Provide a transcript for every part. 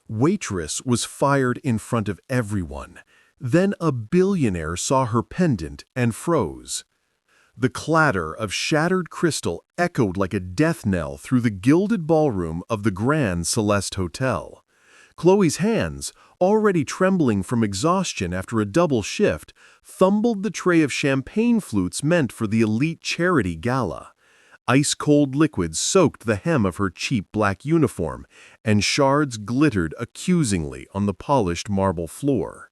Waitress was fired in front of everyone. Then a billionaire saw her pendant and froze. The clatter of shattered crystal echoed like a death knell through the gilded ballroom of the Grand Celeste Hotel. Chloe's hands, already trembling from exhaustion after a double shift, fumbled the tray of champagne flutes meant for the elite charity gala. Ice-cold liquids soaked the hem of her cheap black uniform, and shards glittered accusingly on the polished marble floor.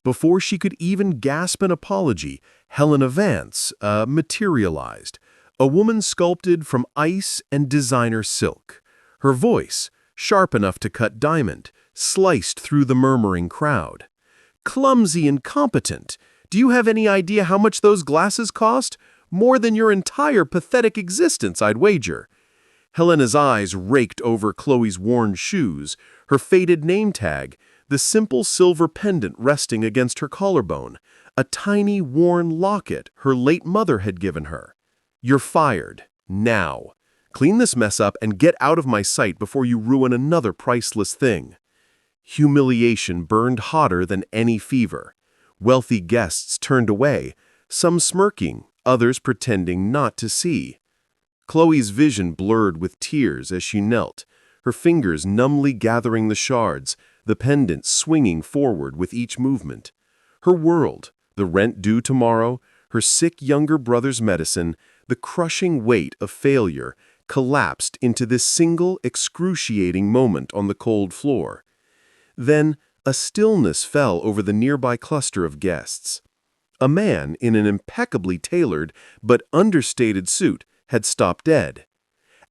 Before she could even gasp an apology, Helena Vance materialized, a woman sculpted from ice and designer silk. Her voice, sharp enough to cut diamond, sliced through the murmuring crowd. "Clumsy and incompetent! Do you have any idea how much those glasses cost? More than your entire pathetic existence, I'd wager." Helena's eyes raked over Chloe's worn shoes, her faded name tag, the simple silver pendant resting against her collarbone, a tiny worn locket her late mother had given her. "You're fired. Now. Clean this mess up and get out of my sight before you ruin another priceless thing." Humiliation burned hotter than any fever. Wealthy guests turned away, some smirking, others pretending not to see. Chloe's vision blurred with tears as she knelt, her fingers numbly gathering the shards, the pendant swinging forward with each movement. Her world, the rent due tomorrow, her sick younger brother's medicine, the crushing weight of failure, collapsed into this single excruciating moment on the cold floor. Then a stillness fell over the nearby cluster of guests. A man in an impeccably tailored but understated suit had stopped dead.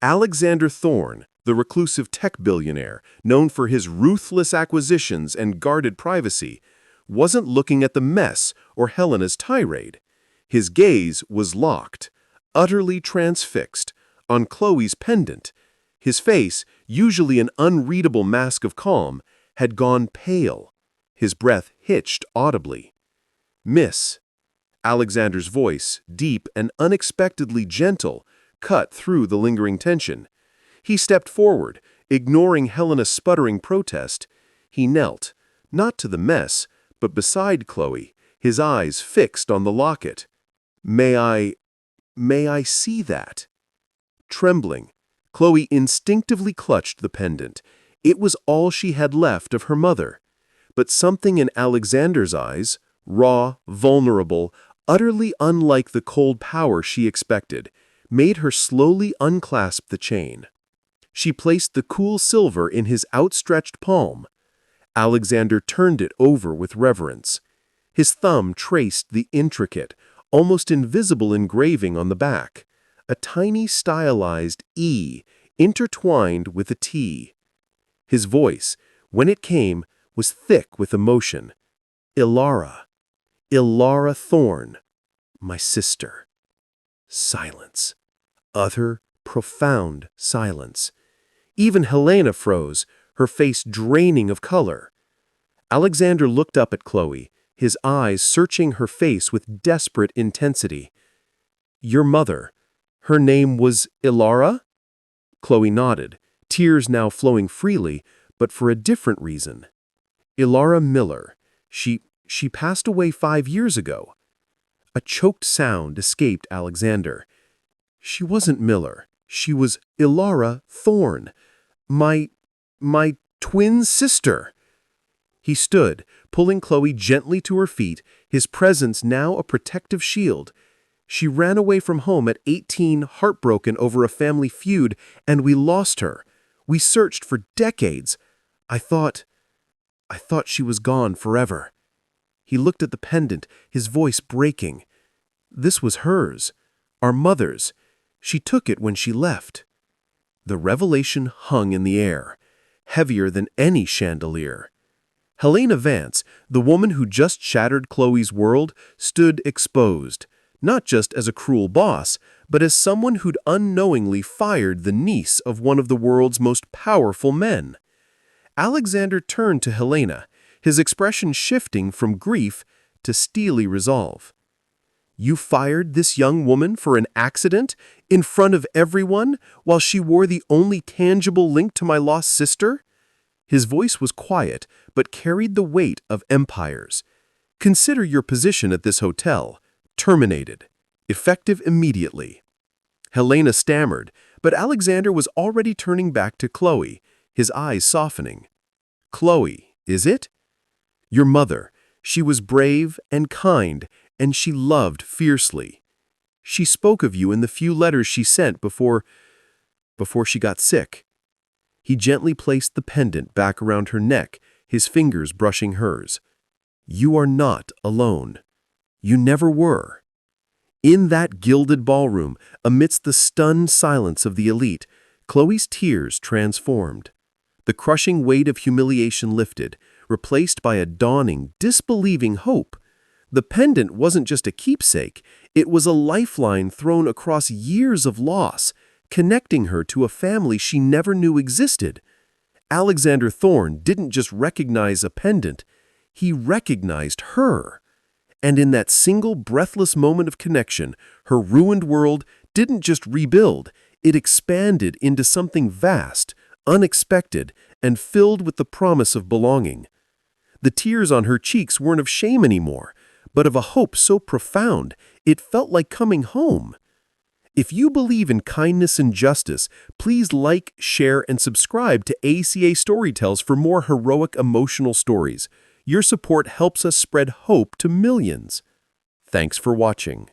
Alexander Thorne, the reclusive tech billionaire, known for his ruthless acquisitions and guarded privacy, wasn't looking at the mess or Helena's tirade. His gaze was locked, utterly transfixed, on Chloe's pendant. His face, usually an unreadable mask of calm, had gone pale. His breath hitched audibly. "Miss." Alexander's voice, deep and unexpectedly gentle, cut through the lingering tension. He stepped forward, ignoring Helena's sputtering protest. He knelt, not to the mess, but beside Chloe, his eyes fixed on the locket. May I see that?" Trembling, Chloe instinctively clutched the pendant. It was all she had left of her mother. But something in Alexander's eyes, raw, vulnerable, utterly unlike the cold power she expected, made her slowly unclasp the chain. She placed the cool silver in his outstretched palm. Alexander turned it over with reverence. His thumb traced the intricate, almost invisible engraving on the back, a tiny stylized E intertwined with a T. His voice, when it came, was thick with emotion. "Ilara Thorne, my sister." Silence. Utter, profound silence. Even Helena froze, her face draining of color. Alexander looked up at Chloe, his eyes searching her face with desperate intensity. "Your mother, her name was Ilara?" Chloe nodded, tears now flowing freely, but for a different reason. "Ilara Miller. She passed away 5 years ago." A choked sound escaped Alexander. "She wasn't Miller. She was Ilara Thorne. My twin sister." He stood, pulling Chloe gently to her feet, his presence now a protective shield. "She ran away from home at 18, heartbroken over a family feud, and we lost her. We searched for decades. I thought she was gone forever." He looked at the pendant, his voice breaking. "This was hers, our mother's. She took it when she left." The revelation hung in the air, heavier than any chandelier. Helena Vance, the woman who just shattered Chloe's world, stood exposed, not just as a cruel boss, but as someone who'd unknowingly fired the niece of one of the world's most powerful men. Alexander turned to Helena, his expression shifting from grief to steely resolve. "You fired this young woman for an accident, in front of everyone, while she wore the only tangible link to my lost sister? His voice was quiet, but carried the weight of empires. Consider your position at this hotel. Terminated. Effective immediately. Helena stammered, but Alexander was already turning back to Chloe, his eyes softening. Chloe, is it? Your mother. She was brave and kind, and she loved fiercely. She spoke of you in the few letters she sent before she got sick. He gently placed the pendant back around her neck, his fingers brushing hers. You are not alone. You never were. In that gilded ballroom, amidst the stunned silence of the elite, Chloe's tears transformed. The crushing weight of humiliation lifted, replaced by a dawning, disbelieving hope. The pendant wasn't just a keepsake, it was a lifeline thrown across years of loss, connecting her to a family she never knew existed. Alexander Thorne didn't just recognize a pendant, he recognized her. And in that single breathless moment of connection, her ruined world didn't just rebuild, it expanded into something vast, unexpected, and filled with the promise of belonging. The tears on her cheeks weren't of shame anymore, but of a hope so profound, it felt like coming home. If you believe in kindness and justice, please like, share, and subscribe to ACA Storytells for more heroic emotional stories. Your support helps us spread hope to millions. Thanks for watching.